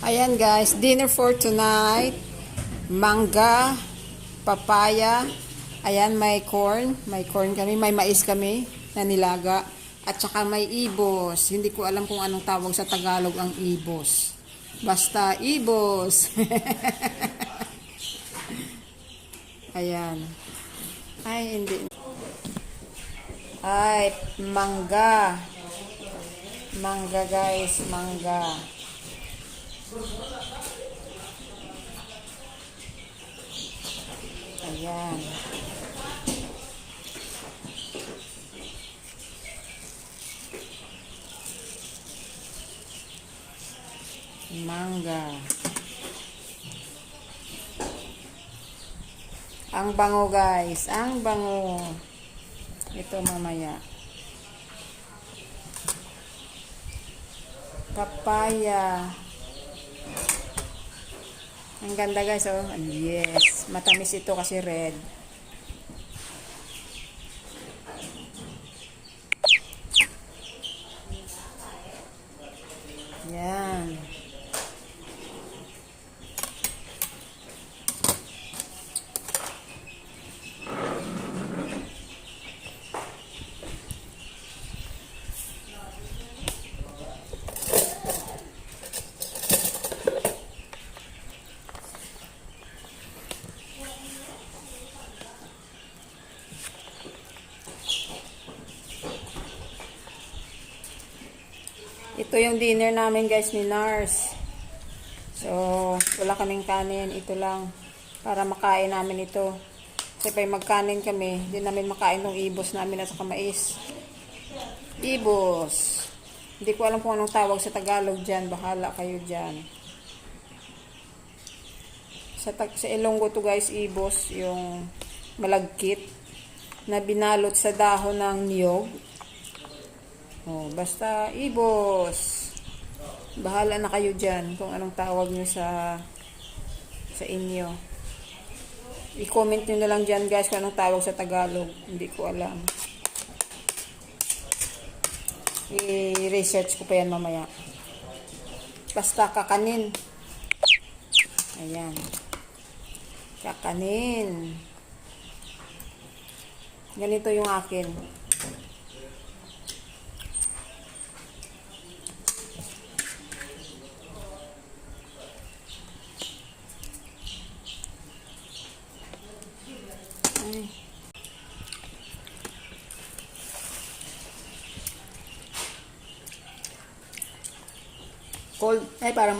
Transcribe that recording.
Ayan guys, dinner for tonight. Mangga, papaya. Ayan, may corn. May corn kami, may mais kami na nilaga. At saka may ibos. Hindi ko alam kung anong tawag sa Tagalog ang ibos. Basta ibos. Ayan. Ay, hindi. Ay, mangga. Mangga guys, mangga. Ayan. Mangga. Ang bango guys, ang bango. Ito mamaya. Papaya. Ang ganda guys, oh. Yes. Matamis ito kasi red. Yan. Ito yung dinner namin guys ni Nars. So, wala kaming kanin. Ito lang. Para makain namin ito. Kasi pag magkanin kami, hindi namin makain ng ibos namin at saka mais. Ibos. Hindi ko alam kung anong tawag sa Tagalog dyan. Bahala kayo dyan. Sa Ilonggo to guys, ibos. Yung malagkit na binalot sa dahon ng niyog. Oh, basta ibos. Bahala na kayo dyan kung anong tawag nyo sa inyo. I-comment nyo na lang dyan guys kung anong tawag sa Tagalog. Hindi ko alam. I-research ko pa yan mamaya. Basta kakanin. Ayan. Kakanin. Ganito yung akin. Ay. Cold. Ay, parang